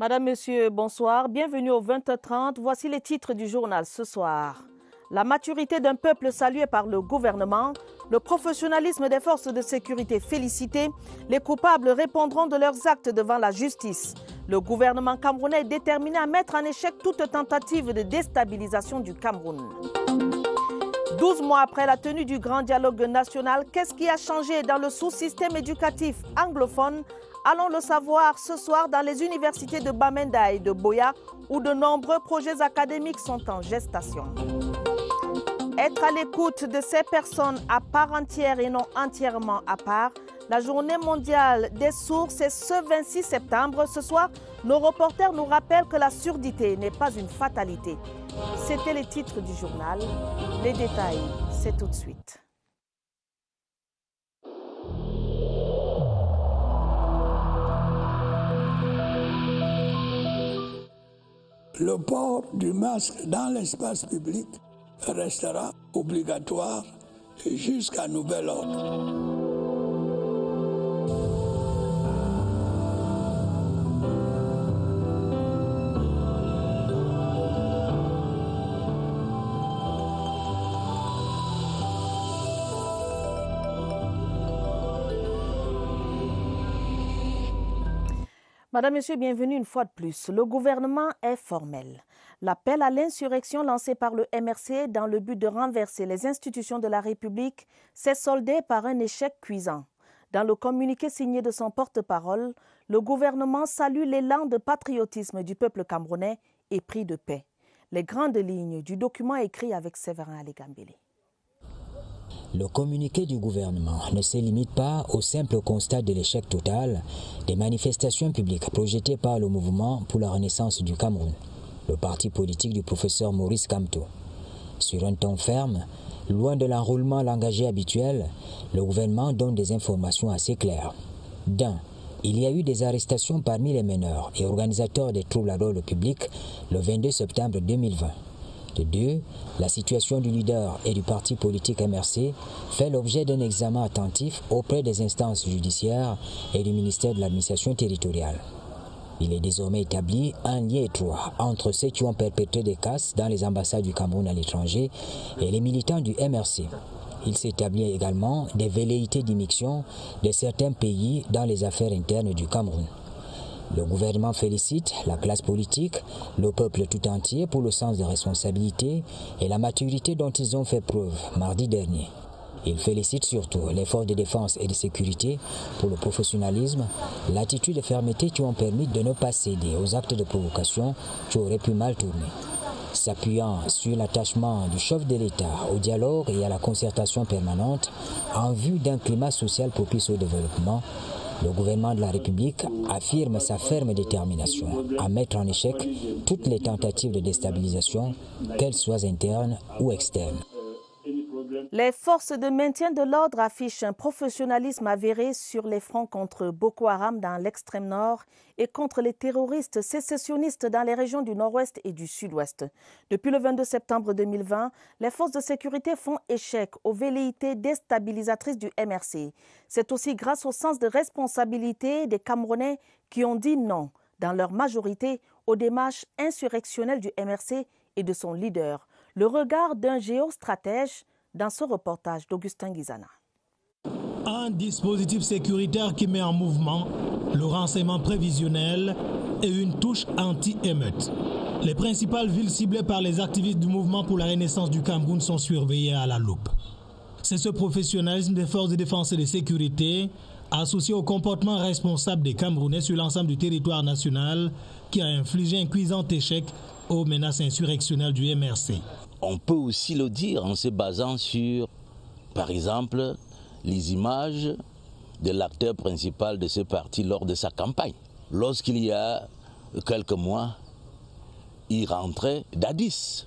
Madame, Monsieur, bonsoir. Bienvenue au 20h30. Voici les titres du journal ce soir. La maturité d'un peuple salué par le gouvernement, le professionnalisme des forces de sécurité félicité, les coupables répondront de leurs actes devant la justice. Le gouvernement camerounais est déterminé à mettre en échec toute tentative de déstabilisation du Cameroun. 12 mois après la tenue du grand dialogue national, qu'est-ce qui a changé dans le sous-système éducatif anglophone? Allons le savoir ce soir dans les universités de Bamenda et de Boya, où de nombreux projets académiques sont en gestation. Être à l'écoute de ces personnes à part entière et non entièrement à part. La journée mondiale des sourds, c'est ce 26 septembre. Ce soir, nos reporters nous rappellent que la surdité n'est pas une fatalité. C'était les titres du journal. Les détails, c'est tout de suite. Le port du masque dans l'espace public restera obligatoire jusqu'à nouvel ordre. Madame, Monsieur, bienvenue une fois de plus. Le gouvernement est formel. L'appel à l'insurrection lancé par le MRC dans le but de renverser les institutions de la République s'est soldé par un échec cuisant. Dans le communiqué signé de son porte-parole, le gouvernement salue l'élan de patriotisme du peuple camerounais épris de paix. Les grandes lignes du document écrit avec Séverin Alegambele. Le communiqué du gouvernement ne se limite pas au simple constat de l'échec total des manifestations publiques projetées par le mouvement pour la renaissance du Cameroun, le parti politique du professeur Maurice Kamto. Sur un ton ferme, loin de l'enroulement langagier habituel, le gouvernement donne des informations assez claires. D'un, il y a eu des arrestations parmi les meneurs et organisateurs des troubles à l'ordre public le 22 septembre 2020. De deux, la situation du leader et du parti politique MRC fait l'objet d'un examen attentif auprès des instances judiciaires et du ministère de l'administration territoriale. Il est désormais établi un lien étroit entre ceux qui ont perpétré des casses dans les ambassades du Cameroun à l'étranger et les militants du MRC. Il s'établit également des velléités d'immixtion de certains pays dans les affaires internes du Cameroun. Le gouvernement félicite la classe politique, le peuple tout entier pour le sens de responsabilité et la maturité dont ils ont fait preuve mardi dernier. Il félicite surtout les forces de défense et de sécurité pour le professionnalisme, l'attitude de fermeté qui ont permis de ne pas céder aux actes de provocation qui auraient pu mal tourner. S'appuyant sur l'attachement du chef de l'État au dialogue et à la concertation permanente en vue d'un climat social propice au développement, le gouvernement de la République affirme sa ferme détermination à mettre en échec toutes les tentatives de déstabilisation, qu'elles soient internes ou externes. Les forces de maintien de l'ordre affichent un professionnalisme avéré sur les fronts contre Boko Haram dans l'extrême nord et contre les terroristes sécessionnistes dans les régions du nord-ouest et du sud-ouest. Depuis le 22 septembre 2020, les forces de sécurité font échec aux velléités déstabilisatrices du MRC. C'est aussi grâce au sens de responsabilité des Camerounais qui ont dit non, dans leur majorité, aux démarches insurrectionnelles du MRC et de son leader. Le regard d'un géostratège dans ce reportage d'Augustin Guizana. Un dispositif sécuritaire qui met en mouvement le renseignement prévisionnel et une touche anti-émeute. Les principales villes ciblées par les activistes du mouvement pour la renaissance du Cameroun sont surveillées à la loupe. C'est ce professionnalisme des forces de défense et de sécurité, associé au comportement responsable des Camerounais sur l'ensemble du territoire national, qui a infligé un cuisant échec aux menaces insurrectionnelles du MRC. On peut aussi le dire en se basant sur, par exemple, les images de l'acteur principal de ce parti lors de sa campagne. Lorsqu'il y a quelques mois, il rentrait d'Addis.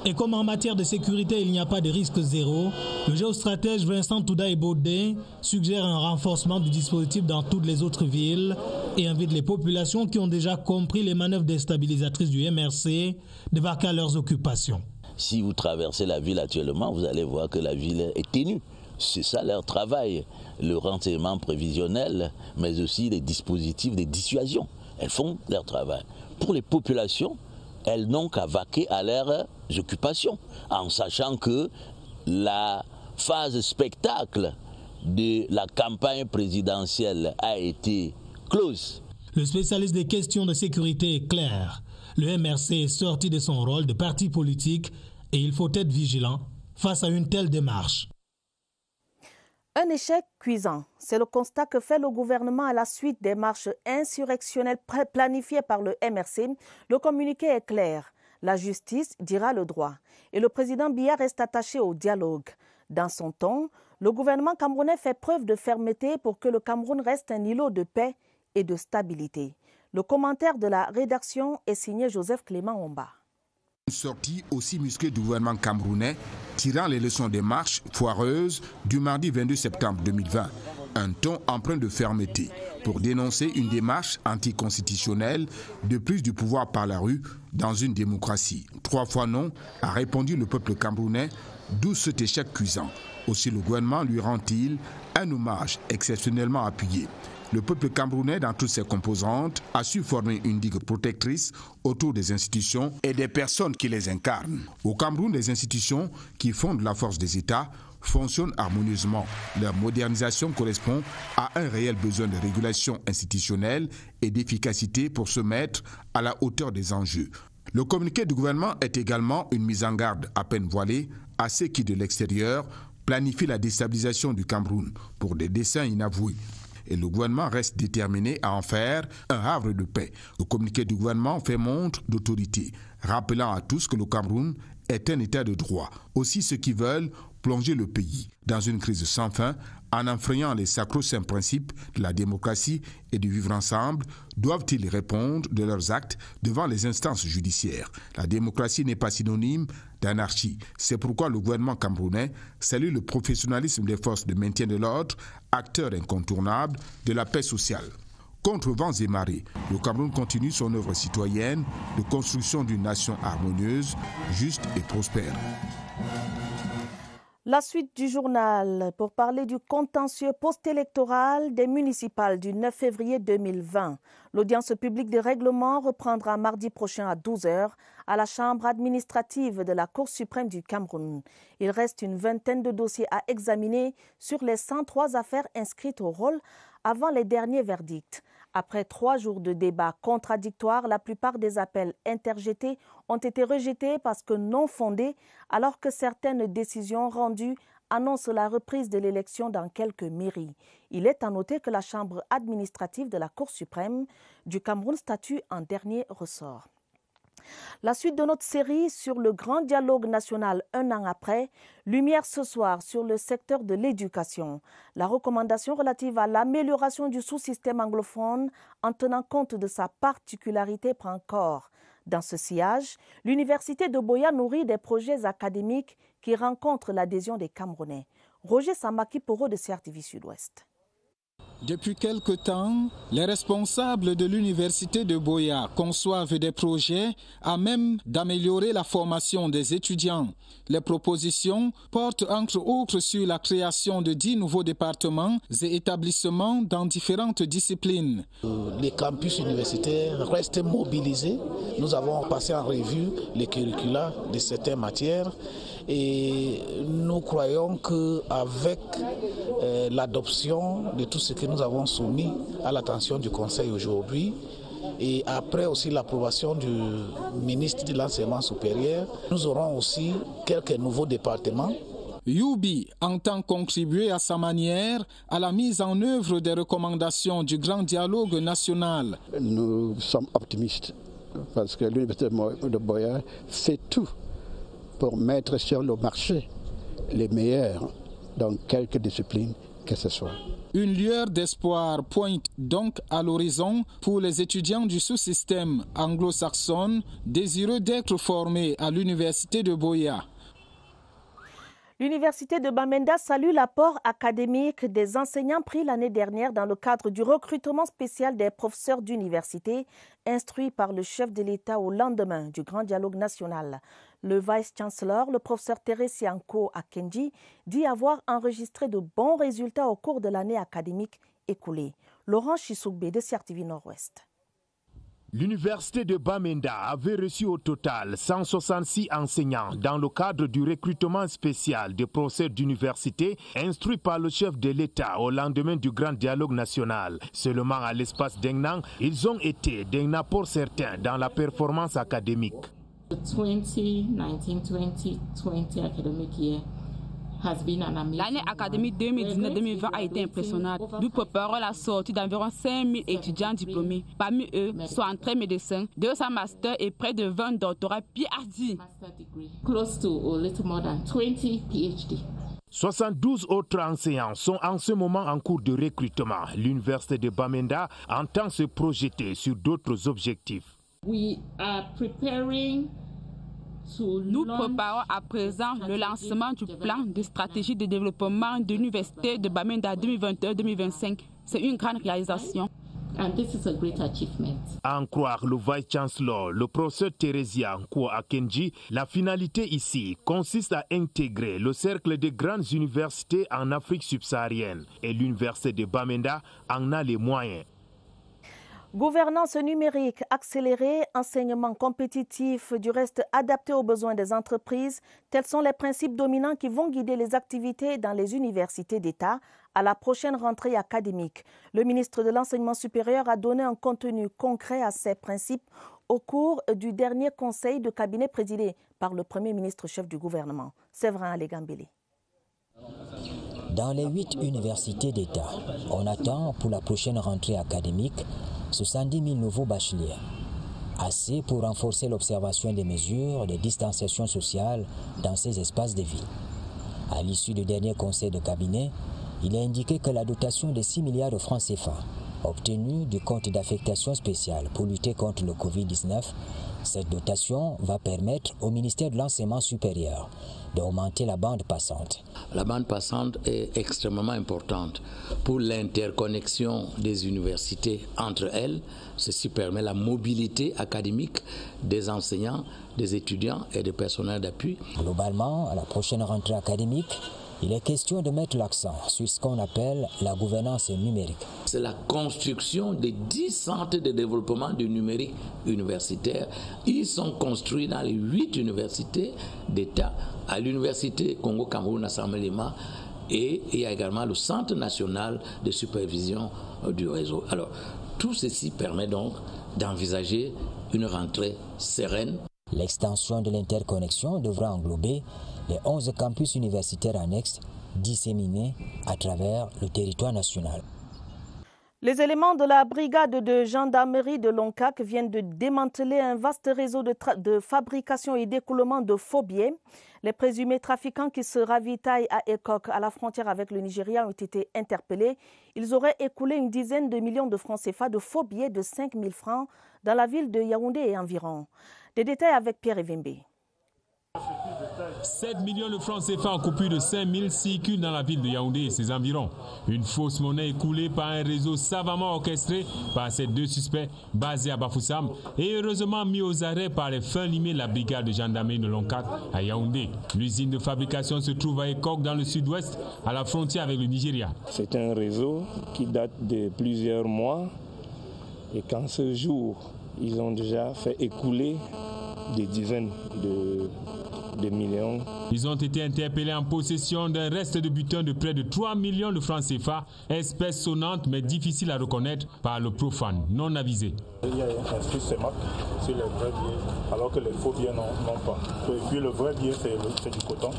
Et comme en matière de sécurité, il n'y a pas de risque zéro, le géostratège Vincent Toudaï Bodé suggère un renforcement du dispositif dans toutes les autres villes et invite les populations qui ont déjà compris les manœuvres déstabilisatrices du MRC de vaquer à leurs occupations. Si vous traversez la ville actuellement, vous allez voir que la ville est ténue. C'est ça leur travail, le renseignement prévisionnel, mais aussi les dispositifs de dissuasion. Elles font leur travail. pour les populations, elles n'ont qu'à vaquer à leurs occupations, en sachant que la phase spectacle de la campagne présidentielle a été close. Le spécialiste des questions de sécurité est clair. Le MRC est sorti de son rôle de parti politique et il faut être vigilant face à une telle démarche. Un échec cuisant, c'est le constat que fait le gouvernement à la suite des marches insurrectionnelles planifiées par le MRC. Le communiqué est clair. La justice dira le droit. Et le président Biya reste attaché au dialogue. Dans son ton, le gouvernement camerounais fait preuve de fermeté pour que le Cameroun reste un îlot de paix et de stabilité. Le commentaire de la rédaction est signé Joseph Clément Omba. Une sortie aussi musclée du gouvernement camerounais, tirant les leçons des marches foireuses du mardi 22 septembre 2020. Un ton empreint de fermeté pour dénoncer une démarche anticonstitutionnelle de prise du pouvoir par la rue dans une démocratie. 3 fois non, a répondu le peuple camerounais, d'où cet échec cuisant. Aussi le gouvernement lui rend-il un hommage exceptionnellement appuyé. Le peuple camerounais, dans toutes ses composantes, a su former une digue protectrice autour des institutions et des personnes qui les incarnent. Au Cameroun, les institutions qui fondent la force des États fonctionnent harmonieusement. Leur modernisation correspond à un réel besoin de régulation institutionnelle et d'efficacité pour se mettre à la hauteur des enjeux. Le communiqué du gouvernement est également une mise en garde à peine voilée à ceux qui, de l'extérieur, planifient la déstabilisation du Cameroun pour des desseins inavoués. Et le gouvernement reste déterminé à en faire un havre de paix. Le communiqué du gouvernement fait montre d'autorité, rappelant à tous que le Cameroun est un état de droit. Aussi ceux qui veulent plonger le pays dans une crise sans fin en enfreignant les sacro-saints principes de la démocratie et du vivre ensemble, doivent-ils répondre de leurs actes devant les instances judiciaires. La démocratie n'est pas synonyme d'anarchie. C'est pourquoi le gouvernement camerounais salue le professionnalisme des forces de maintien de l'ordre, acteurs incontournables de la paix sociale. Contre vents et marées, le Cameroun continue son œuvre citoyenne de construction d'une nation harmonieuse, juste et prospère. La suite du journal pour parler du contentieux post-électoral des municipales du 9 février 2020. L'audience publique de règlement reprendra mardi prochain à 12h à la chambre administrative de la Cour suprême du Cameroun. Il reste une vingtaine de dossiers à examiner sur les 103 affaires inscrites au rôle avant les derniers verdicts. Après 3 jours de débats contradictoires, la plupart des appels interjetés ont été rejetés parce que non fondés, alors que certaines décisions rendues annoncent la reprise de l'élection dans quelques mairies. Il est à noter que la Chambre administrative de la Cour suprême du Cameroun statue en dernier ressort. La suite de notre série sur le grand dialogue national un an après, lumière ce soir sur le secteur de l'éducation. La recommandation relative à l'amélioration du sous-système anglophone en tenant compte de sa particularité prend corps. Dans ce sillage, l'université de Boya nourrit des projets académiques qui rencontrent l'adhésion des Camerounais. Roger Samaki Poro de CRTV Sud-Ouest. Depuis quelque temps, les responsables de l'université de Boya conçoivent des projets à même d'améliorer la formation des étudiants. Les propositions portent entre autres sur la création de 10 nouveaux départements et établissements dans différentes disciplines. Les campus universitaires restent mobilisés. Nous avons passé en revue les curricula de certaines matières et nous croyons qu'avec l'adoption de tout ce que nous avons soumis à l'attention du Conseil aujourd'hui, et après aussi l'approbation du ministre de l'Enseignement supérieur, nous aurons aussi quelques nouveaux départements. Youbi entend contribuer à sa manière à la mise en œuvre des recommandations du grand dialogue national. Nous sommes optimistes parce que l'université de Boya fait tout pour mettre sur le marché les meilleurs dans quelques disciplines que ce soit. Une lueur d'espoir pointe donc à l'horizon pour les étudiants du sous-système anglo-saxon désireux d'être formés à l'université de Boya. L'université de Bamenda salue l'apport académique des enseignants pris l'année dernière dans le cadre du recrutement spécial des professeurs d'université instruits par le chef de l'État au lendemain du grand dialogue national. Le vice-chancellor, le professeur Thérèse Yanko Akenji, dit avoir enregistré de bons résultats au cours de l'année académique écoulée. Laurent Chissoukbe de CRTV Nord-Ouest. L'université de Bamenda avait reçu au total 166 enseignants dans le cadre du recrutement spécial des professeurs d'université instruit par le chef de l'État au lendemain du grand dialogue national. Seulement à l'espace d'Engnan, ils ont été d'un apport certain dans la performance académique. The 2019-2020 academic year L'année académique 2019-2020 a été impressionnante. Nous préparons la sortie d'environ 5000 étudiants diplômés. Parmi eux, 63 médecins, 200 masters et près de 20 doctorats PhD. Close to a little more than 20 PhD. 72 autres enseignants sont en ce moment en cours de recrutement. L'université de Bamenda entend se projeter sur d'autres objectifs. We are preparing. Nous préparons à présent le lancement du plan de stratégie de développement de l'université de Bamenda 2021-2025. C'est une grande réalisation. And this is a great achievement. À en croire le vice-chancellor, le professeur Theresia Nkwo-Akenji, la finalité ici consiste à intégrer le cercle des grandes universités en Afrique subsaharienne. Et l'université de Bamenda en a les moyens. Gouvernance numérique accélérée, enseignement compétitif, du reste adapté aux besoins des entreprises, tels sont les principes dominants qui vont guider les activités dans les universités d'État à la prochaine rentrée académique. Le ministre de l'Enseignement supérieur a donné un contenu concret à ces principes au cours du dernier conseil de cabinet présidé par le Premier ministre chef du gouvernement, Séverin Alégambélé. Dans les 8 universités d'État, on attend pour la prochaine rentrée académique 70 000 nouveaux bacheliers. Assez pour renforcer l'observation des mesures de distanciation sociale dans ces espaces de vie. À l'issue du dernier conseil de cabinet, il est indiqué que la dotation de 6 milliards de francs CFA, obtenue du compte d'affectation spéciale pour lutter contre le Covid-19, cette dotation va permettre au ministère de l'Enseignement supérieur d'augmenter la bande passante. La bande passante est extrêmement importante pour l'interconnexion des universités entre elles. Ceci permet la mobilité académique des enseignants, des étudiants et des personnels d'appui. Globalement, à la prochaine rentrée académique, il est question de mettre l'accent sur ce qu'on appelle la gouvernance numérique. C'est la construction des 10 centres de développement du numérique universitaire. Ils sont construits dans les 8 universités d'État, à l'université Congo-Cameroun à Saint-Lima, et il y a également le Centre national de supervision du réseau. Alors, tout ceci permet donc d'envisager une rentrée sereine. L'extension de l'interconnexion devra englober les 11 campus universitaires annexes disséminés à travers le territoire national. Les éléments de la brigade de gendarmerie de Loncac viennent de démanteler un vaste réseau de fabrication et d'écoulement de faux billets. Les présumés trafiquants qui se ravitaillent à Ekok, à la frontière avec le Nigeria, ont été interpellés. Ils auraient écoulé une dizaine de millions de francs CFA de faux billets de 5 000 francs dans la ville de Yaoundé et environ. Des détails avec Pierre Evimbe. 7 millions de francs CFA en coupure de 5 000 circulent dans la ville de Yaoundé et ses environs. Une fausse monnaie écoulée par un réseau savamment orchestré par ces deux suspects basés à Bafoussam et heureusement mis aux arrêts par les fins limées de la brigade de gendarmerie de Loncac à Yaoundé. L'usine de fabrication se trouve à Ekok dans le sud-ouest, à la frontière avec le Nigeria. C'est un réseau qui date de plusieurs mois et qu'en ce jour, ils ont déjà fait écouler des dizaines de millions. Ils ont été interpellés en possession d'un reste de butin de près de 3 millions de francs CFA, espèce sonnante mais difficile à reconnaître par le profane non avisé. Il y a inscrit CEMAC sur les vrais billets, alors que les faux billets n'ont pas. Et puis le vrai billet, c'est du coton,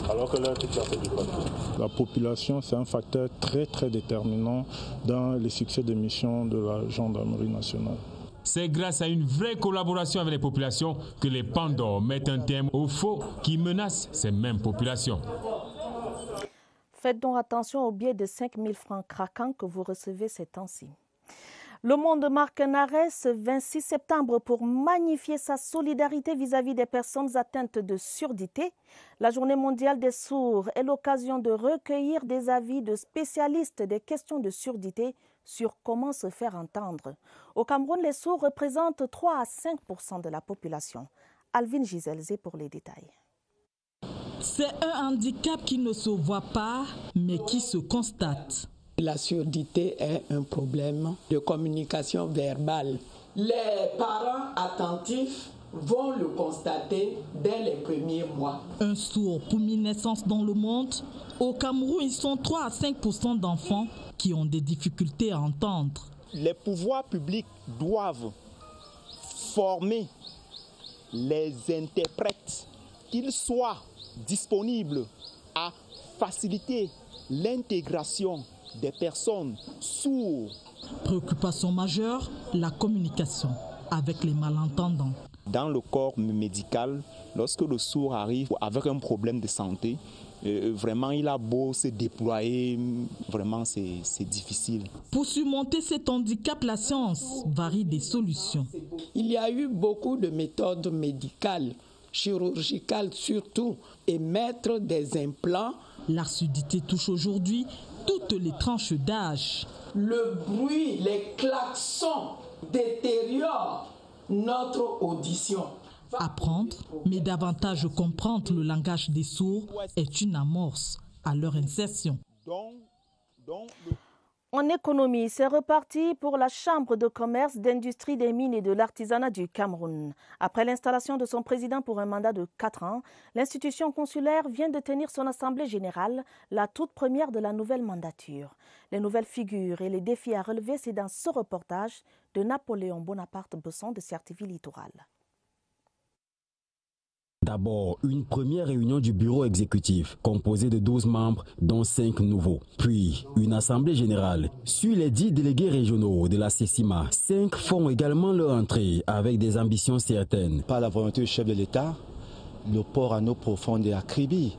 alors que là, c'est du papier. La population, c'est un facteur très très déterminant dans les succès des missions de la gendarmerie nationale. C'est grâce à une vraie collaboration avec les populations que les Pandores mettent un terme aux faux qui menacent ces mêmes populations. Faites donc attention aux billets de 5 000 francs craquants que vous recevez ces temps-ci. Le monde marque un arrêt ce 26 septembre pour magnifier sa solidarité vis-à-vis des personnes atteintes de surdité. La Journée mondiale des sourds est l'occasion de recueillir des avis de spécialistes des questions de surdité sur comment se faire entendre. Au Cameroun, les sourds représentent 3 à 5% de la population. Alvin Giselze pour les détails. C'est un handicap qui ne se voit pas, mais qui se constate. La surdité est un problème de communication verbale. Les parents attentifs vont le constater dès les premiers mois. Un sourd pour 1000 naissances dans le monde. Au Cameroun, ils sont 3 à 5% d'enfants qui ont des difficultés à entendre. Les pouvoirs publics doivent former les interprètes, qu'ils soient disponibles à faciliter l'intégration des personnes sourdes. Préoccupation majeure, la communication avec les malentendants. Dans le corps médical, lorsque le sourd arrive avec un problème de santé, vraiment il a beau se déployer, vraiment c'est difficile. Pour surmonter cet handicap, la science varie des solutions. Il y a eu beaucoup de méthodes médicales, chirurgicales surtout, et mettre des implants. La surdité touche aujourd'hui toutes les tranches d'âge. Le bruit, les klaxons détériorent notre audition. Apprendre, mais davantage comprendre le langage des sourds est une amorce à leur insertion. En économie, c'est reparti pour la Chambre de commerce, d'industrie, des mines et de l'artisanat du Cameroun. Après l'installation de son président pour un mandat de 4 ans, l'institution consulaire vient de tenir son assemblée générale, la toute première de la nouvelle mandature. Les nouvelles figures et les défis à relever, c'est dans ce reportage de Napoléon Bonaparte-Besson de Certiville Littoral. D'abord, une première réunion du bureau exécutif, composée de 12 membres, dont 5 nouveaux. Puis, une assemblée générale. Sur les 10 délégués régionaux de la CECIMA, 5 font également leur entrée avec des ambitions certaines. Par la volonté du chef de l'État, le port à eau profonde est à Kribi.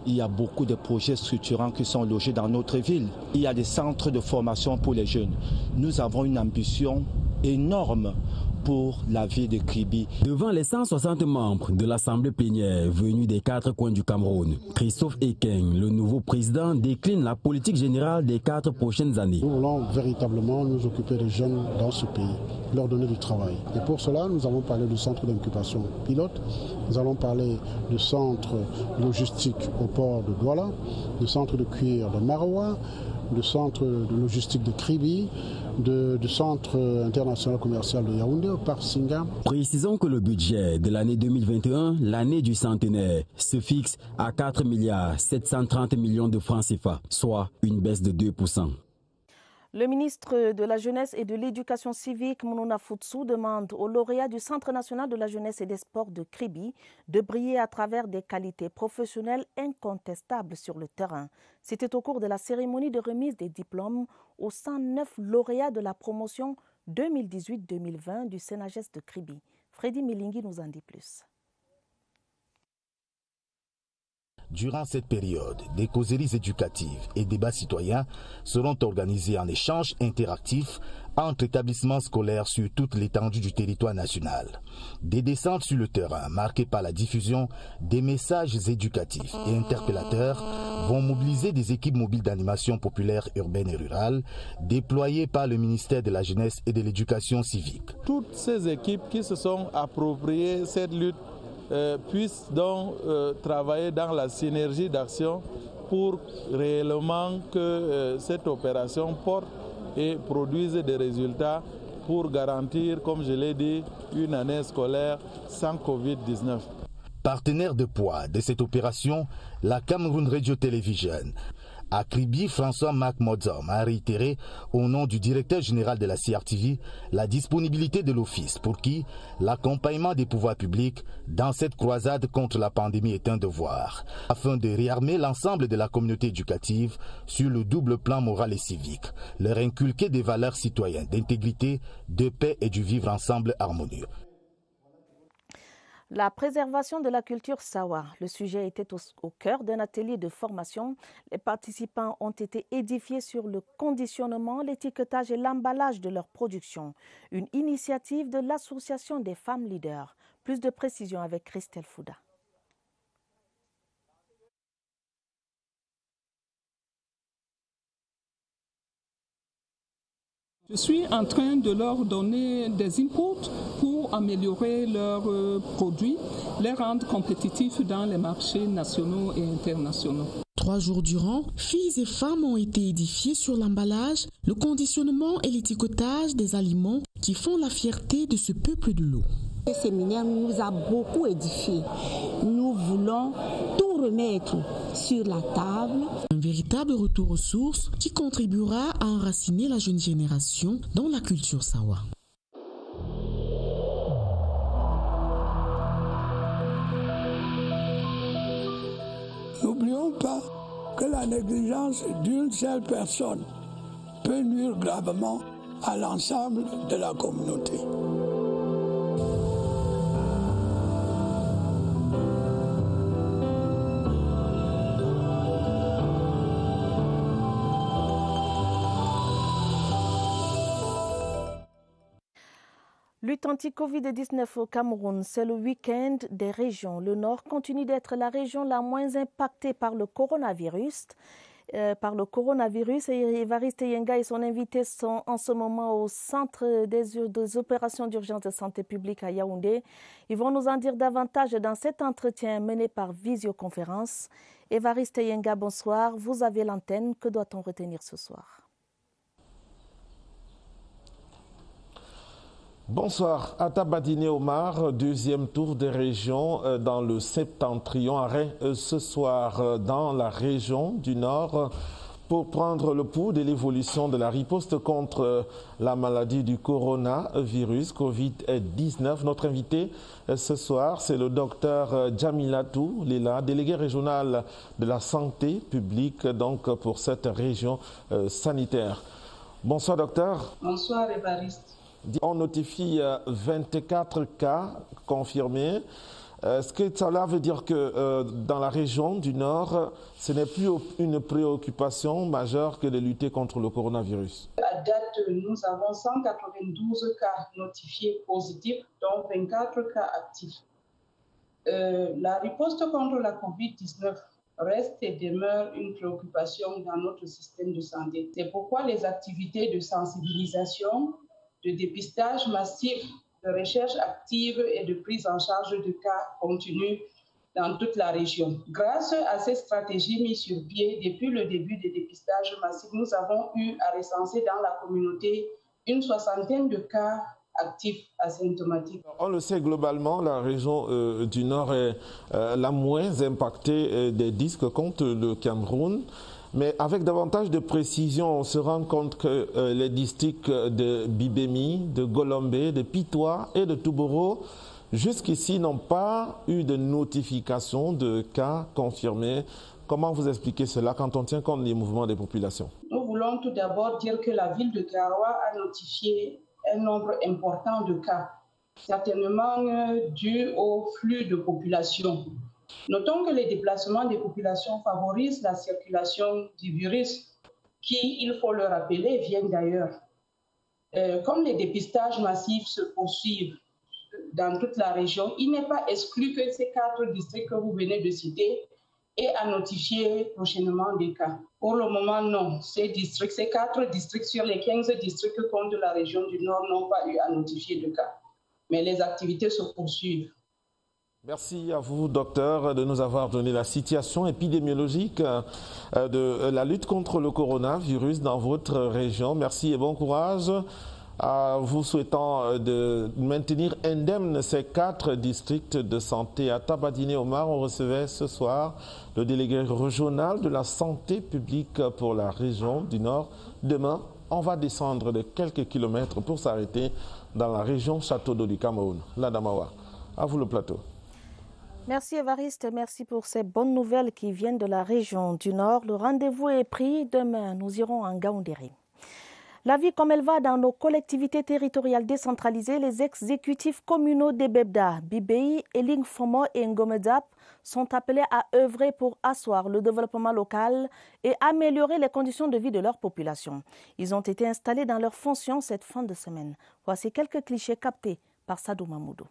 Il y a beaucoup de projets structurants qui sont logés dans notre ville. Il y a des centres de formation pour les jeunes. Nous avons une ambition énorme pour la ville de Kribi. Devant les 160 membres de l'Assemblée plénière venus des 4 coins du Cameroun, Christophe Ekeng, le nouveau président, décline la politique générale des 4 prochaines années. Nous voulons véritablement nous occuper des jeunes dans ce pays, leur donner du travail. Et pour cela, nous allons parler du centre d'incubation pilote, nous allons parler du centre logistique au port de Douala, du centre de cuir de Maroua, du centre de logistique de Kribi, du centre international commercial de Yaoundé au parc Singa. Précisons que le budget de l'année 2021, l'année du centenaire, se fixe à 4 milliards 730 millions de francs CFA, soit une baisse de 2%. Le ministre de la Jeunesse et de l'Éducation civique, Mounouna Foutsou, demande aux lauréats du Centre national de la jeunesse et des sports de Kribi de briller à travers des qualités professionnelles incontestables sur le terrain. C'était au cours de la cérémonie de remise des diplômes aux 109 lauréats de la promotion 2018-2020 du Sénages de Kribi. Freddy Milingui nous en dit plus. Durant cette période, des causeries éducatives et débats citoyens seront organisés en échange interactif entre établissements scolaires sur toute l'étendue du territoire national. Des descentes sur le terrain marquées par la diffusion des messages éducatifs et interpellateurs vont mobiliser des équipes mobiles d'animation populaire urbaine et rurale déployées par le ministère de la Jeunesse et de l'Éducation civique. Toutes ces équipes qui se sont appropriées cette lutte puissent donc travailler dans la synergie d'action pour réellement que cette opération porte et produise des résultats pour garantir, comme je l'ai dit, une année scolaire sans Covid-19. Partenaire de poids de cette opération, la Cameroun Radio Television. À Kribi, François-Marc Mozom a réitéré au nom du directeur général de la CRTV la disponibilité de l'Office pour qui l'accompagnement des pouvoirs publics dans cette croisade contre la pandémie est un devoir, afin de réarmer l'ensemble de la communauté éducative sur le double plan moral et civique, leur inculquer des valeurs citoyennes d'intégrité, de paix et du vivre ensemble harmonieux. La préservation de la culture Sawa. Le sujet était au cœur d'un atelier de formation. Les participants ont été édifiés sur le conditionnement, l'étiquetage et l'emballage de leur production. Une initiative de l'Association des femmes leaders. Plus de précisions avec Christelle Fouda. Je suis en train de leur donner des inputs pour améliorer leurs produits, les rendre compétitifs dans les marchés nationaux et internationaux. 3 jours durant, filles et femmes ont été édifiées sur l'emballage, le conditionnement et l'étiquetage des aliments qui font la fierté de ce peuple de l'eau. Ce séminaire nous a beaucoup édifiés. Nous voulons tout remettre sur la table. Un véritable retour aux sources qui contribuera à enraciner la jeune génération dans la culture Sawa. N'oublions pas que la négligence d'une seule personne peut nuire gravement à l'ensemble de la communauté. Lutte anti-Covid-19 au Cameroun, c'est le week-end des régions. Le Nord continue d'être la région la moins impactée par le coronavirus. Et Évariste Yenga et son invité sont en ce moment au centre des opérations d'urgence de santé publique à Yaoundé. Ils vont nous en dire davantage dans cet entretien mené par visioconférence. Évariste Yenga, bonsoir. Vous avez l'antenne. Que doit-on retenir ce soir? Bonsoir, Atabadine Omar, deuxième tour des régions dans le septentrion. Arrêt ce soir dans la région du Nord pour prendre le pouls de l'évolution de la riposte contre la maladie du coronavirus Covid-19. Notre invité ce soir, c'est le docteur Djamilatou Lela, délégué régional de la santé publique donc pour cette région sanitaire. Bonsoir docteur. Bonsoir Évariste. On notifie 24 cas confirmés. Est-ce que cela veut dire que dans la région du Nord, ce n'est plus une préoccupation majeure que de lutter contre le coronavirus? À date, nous avons 192 cas notifiés positifs, dont 24 cas actifs. La riposte contre la COVID-19 reste et demeure une préoccupation dans notre système de santé. C'est pourquoi les activités de sensibilisation, de dépistage massif, de recherche active et de prise en charge de cas continuent dans toute la région. Grâce à ces stratégies mises sur pied depuis le début des dépistages massifs, nous avons eu à recenser dans la communauté une 60aine de cas actifs asymptomatiques. On le sait globalement, la région du Nord est la moins impactée des 10 que compte le Cameroun. Mais avec davantage de précision, on se rend compte que les districts de Bibémi, de Golombé, de Pitois et de Touboro, jusqu'ici, n'ont pas eu de notification de cas confirmés. Comment vous expliquez cela quand on tient compte des mouvements des populations? Nous voulons tout d'abord dire que la ville de Garoua a notifié un nombre important de cas, certainement dû au flux de population. Notons que les déplacements des populations favorisent la circulation du virus qui, il faut le rappeler, viennent d'ailleurs. Comme les dépistages massifs se poursuivent dans toute la région, il n'est pas exclu que ces 4 districts que vous venez de citer aient à notifier prochainement des cas. Pour le moment, non. Ces 4 districts sur les 15 districts que compte la région du Nord n'ont pas eu à notifier de cas. Mais les activités se poursuivent. Merci à vous, docteur, de nous avoir donné la situation épidémiologique de la lutte contre le coronavirus dans votre région. Merci et bon courage. Vous souhaitant de maintenir indemnes ces 4 districts de santé. À Tabadine Omar, on recevait ce soir le délégué régional de la santé publique pour la région du Nord. Demain, on va descendre de quelques kilomètres pour s'arrêter dans la région Château d'eau du Cameroun, l'Adamawa. À vous le plateau. Merci Évariste, merci pour ces bonnes nouvelles qui viennent de la région du Nord. Le rendez-vous est pris. Demain, nous irons en Gaoundéré. La vie comme elle va dans nos collectivités territoriales décentralisées, les exécutifs communaux d'Ebebda, Bibéi, Elingfomo et Ngomedzap sont appelés à œuvrer pour asseoir le développement local et améliorer les conditions de vie de leur population. Ils ont été installés dans leurs fonctions cette fin de semaine. Voici quelques clichés captés par Sadou Mamoudou.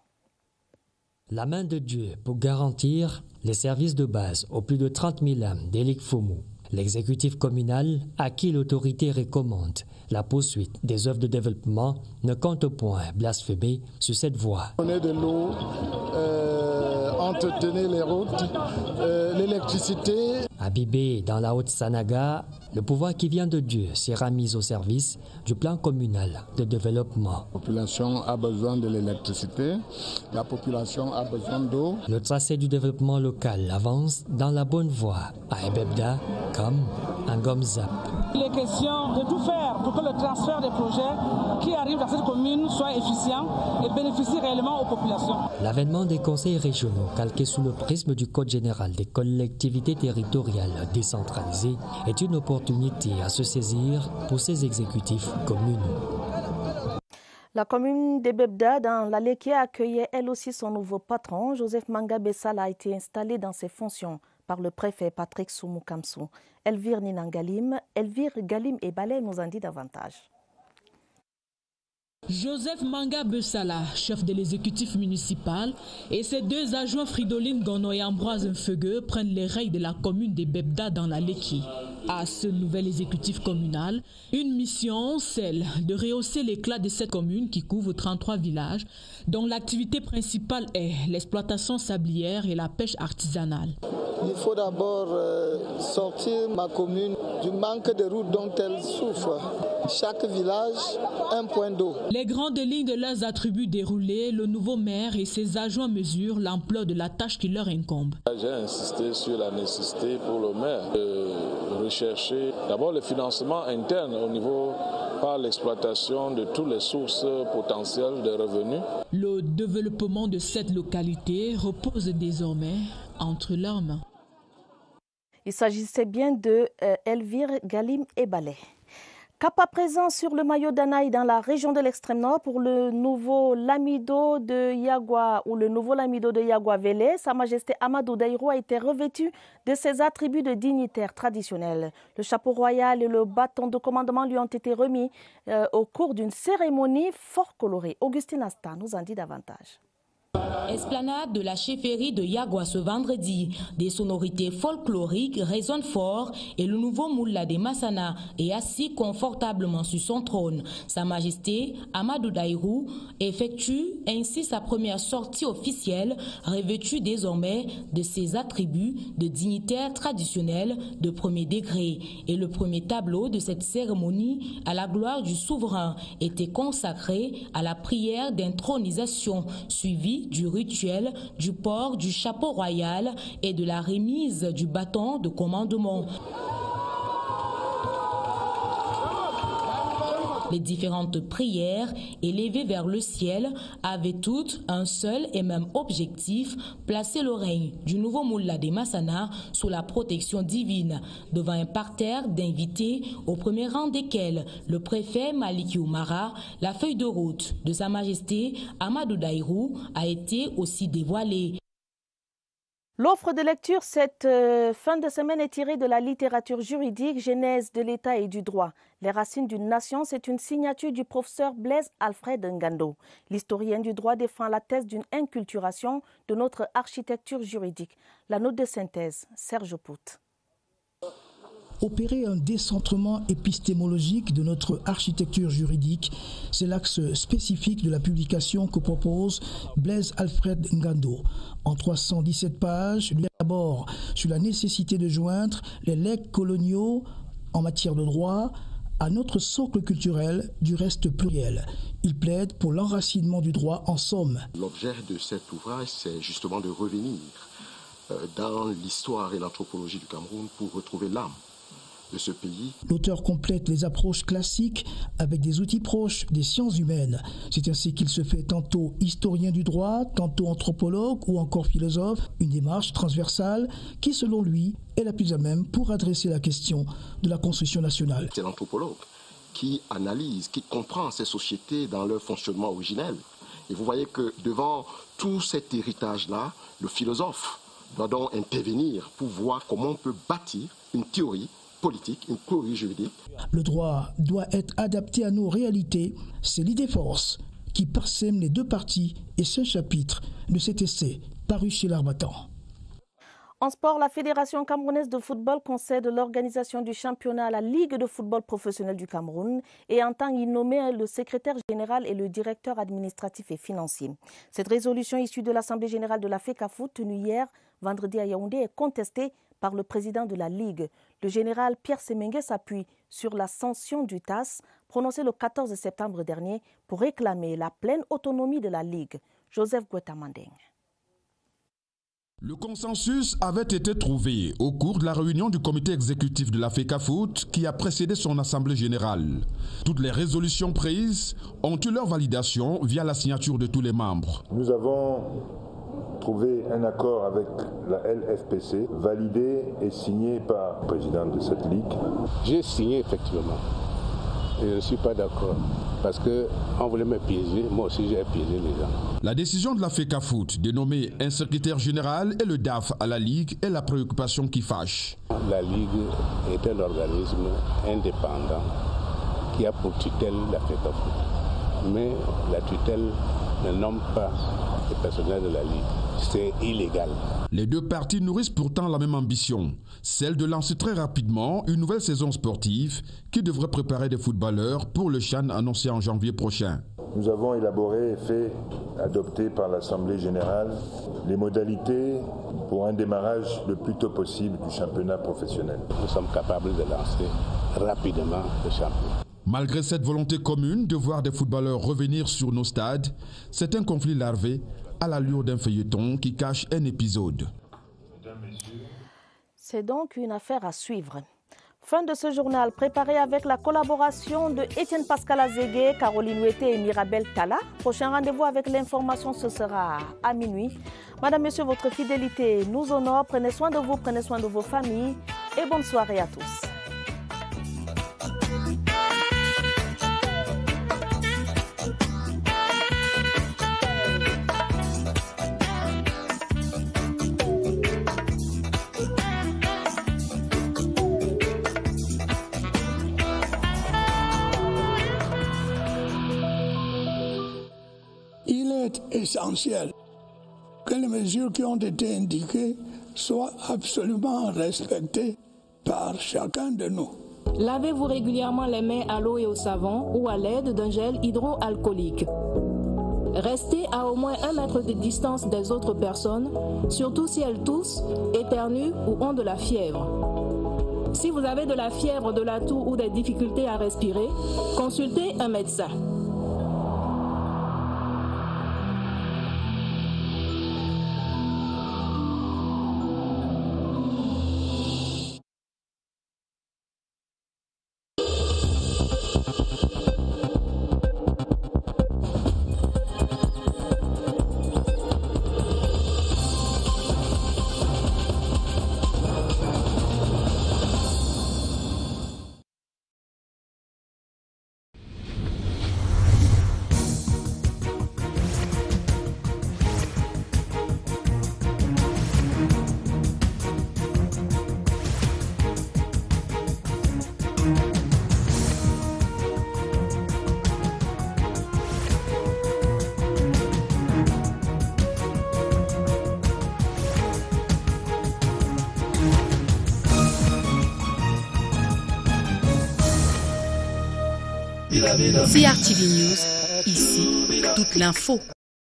La main de Dieu pour garantir les services de base aux plus de 30 000 âmes d'Elikfomo. L'exécutif communal, à qui l'autorité recommande la poursuite des œuvres de développement, ne compte point blasphémer sur cette voie. Donner de l'eau, entretenir les routes, l'électricité. À Bibé, dans la Haute-Sanaga, le pouvoir qui vient de Dieu sera mis au service du plan communal de développement. La population a besoin de l'électricité, la population a besoin d'eau. Le tracé du développement local avance dans la bonne voie à Ebebda comme à Ngomzap. Il est question de tout faire pour que le transfert des projets qui arrivent dans cette commune soit efficient et bénéficie réellement aux populations. L'avènement des conseils régionaux, calqués sous le prisme du Code général des collectivités territoriales décentralisées, est une opportunité à se saisir pour ces exécutifs communaux. La commune d'Ebebda dans la Léké accueillait elle aussi son nouveau patron. Joseph Manga Bessala a été installé dans ses fonctions par le préfet Patrick Soumou-Kamsou. Elvire Ninangalim, Elvire Galim et Balé nous en dit davantage. Joseph Manga Bessala, chef de l'exécutif municipal, et ses deux adjoints Fridoline Gono et Ambroise Mfeugue prennent les règles de la commune d'Ebebda dans la Léké. À ce nouvel exécutif communal, une mission, celle de rehausser l'éclat de cette commune qui couvre 33 villages, dont l'activité principale est l'exploitation sablière et la pêche artisanale. Il faut d'abord sortir ma commune du manque de routes dont elle souffre. Chaque village, un point d'eau. Les grandes lignes de leurs attributs déroulés, le nouveau maire et ses adjoints mesurent l'ampleur de la tâche qui leur incombe. J'ai insisté sur la nécessité pour le maire de rechercher d'abord le financement interne au niveau par l'exploitation de toutes les sources potentielles de revenus. Le développement de cette localité repose désormais entre leurs mains. Il s'agissait bien de Elvire Galim et Balé. Cap à présent sur le maillot d'Anaï dans la région de l'extrême nord pour le nouveau lamido de Yagua ou le nouveau lamido de Yagua Vélé. Sa Majesté Amadou Daïrou a été revêtu de ses attributs de dignitaire traditionnel. Le chapeau royal et le bâton de commandement lui ont été remis au cours d'une cérémonie fort colorée. Augustine Asta nous en dit davantage. Esplanade de la chefferie de Yagua ce vendredi. Des sonorités folkloriques résonnent fort et le nouveau Moula de Massana est assis confortablement sur son trône. Sa Majesté Amadou Daïrou effectue ainsi sa première sortie officielle, revêtue désormais de ses attributs de dignitaire traditionnel de premier degré. Et le premier tableau de cette cérémonie à la gloire du souverain était consacré à la prière d'intronisation suivie du rituel du port du chapeau royal et de la remise du bâton de commandement. Les différentes prières élevées vers le ciel avaient toutes un seul et même objectif, placer le règne du nouveau Moula de Massana sous la protection divine, devant un parterre d'invités au premier rang desquels le préfet Maliki Oumara. La feuille de route de Sa Majesté Amadou Daïrou a été aussi dévoilée. L'offre de lecture cette fin de semaine est tirée de la littérature juridique, genèse de l'État et du droit. Les racines d'une nation, c'est une signature du professeur Blaise Alfred Ngando. L'historien du droit défend la thèse d'une inculturation de notre architecture juridique. La note de synthèse, Serge Pout. Opérer un décentrement épistémologique de notre architecture juridique, c'est l'axe spécifique de la publication que propose Blaise Alfred Ngando. En 317 pages, il d'abord sur la nécessité de joindre les legs coloniaux en matière de droit à notre socle culturel du reste pluriel. Il plaide pour l'enracinement du droit en somme. L'objet de cet ouvrage, c'est justement de revenir dans l'histoire et l'anthropologie du Cameroun pour retrouver l'âme de ce pays. L'auteur complète les approches classiques avec des outils proches des sciences humaines. C'est ainsi qu'il se fait tantôt historien du droit, tantôt anthropologue ou encore philosophe, une démarche transversale qui, selon lui, est la plus à même pour adresser la question de la construction nationale. C'est l'anthropologue qui analyse, qui comprend ces sociétés dans leur fonctionnement originel. Et vous voyez que devant tout cet héritage-là, le philosophe doit donc intervenir pour voir comment on peut bâtir une théorie politique, une théorie juridique. Le droit doit être adapté à nos réalités. C'est l'idée force qui parsème les deux parties et ce chapitre de cet essai paru chez l'Harmattan. En sport, la Fédération camerounaise de football concède l'organisation du championnat à la Ligue de football professionnel du Cameroun et entend y nommer le secrétaire général et le directeur administratif et financier. Cette résolution issue de l'Assemblée générale de la FECAFOOT tenue hier, vendredi à Yaoundé, est contestée par le président de la Ligue. Le général Pierre Semengue s'appuie sur la sanction du TAS prononcée le 14 septembre dernier pour réclamer la pleine autonomie de la Ligue. Joseph Gouetamandeng. Le consensus avait été trouvé au cours de la réunion du comité exécutif de la FECAFOOT qui a précédé son assemblée générale. Toutes les résolutions prises ont eu leur validation via la signature de tous les membres. Nous avons trouvé un accord avec la LFPC, validé et signé par le président de cette ligue. J'ai signé effectivement. Et je ne suis pas d'accord. Parce qu'on voulait me piéger, moi aussi j'ai piégé les gens. La décision de la FECAFOOT de nommer un secrétaire général et le DAF à la Ligue est la préoccupation qui fâche. La Ligue est un organisme indépendant qui a pour tutelle la FECAFOOT. Mais la tutelle ne nomme pas le personnel de la Ligue. C'est illégal. Les deux partis nourrissent pourtant la même ambition, celle de lancer très rapidement une nouvelle saison sportive qui devrait préparer des footballeurs pour le CHAN annoncé en janvier prochain. Nous avons élaboré et fait adopter par l'Assemblée générale les modalités pour un démarrage le plus tôt possible du championnat professionnel. Nous sommes capables de lancer rapidement le championnat. Malgré cette volonté commune de voir des footballeurs revenir sur nos stades, c'est un conflit larvé à l'allure d'un feuilleton qui cache un épisode. C'est donc une affaire à suivre. Fin de ce journal préparé avec la collaboration de Étienne Pascal Azégué, Caroline Ouetté et Mirabel Tala. Prochain rendez-vous avec l'information, ce sera à minuit. Madame, Monsieur, votre fidélité nous honore. Prenez soin de vous, prenez soin de vos familles et bonne soirée à tous. Il est essentiel que les mesures qui ont été indiquées soient absolument respectées par chacun de nous. Lavez-vous régulièrement les mains à l'eau et au savon ou à l'aide d'un gel hydroalcoolique. Restez à au moins 1 mètre de distance des autres personnes, surtout si elles toussent, éternuent ou ont de la fièvre. Si vous avez de la fièvre, de la toux ou des difficultés à respirer, consultez un médecin. CRTV News, ici, toute l'info.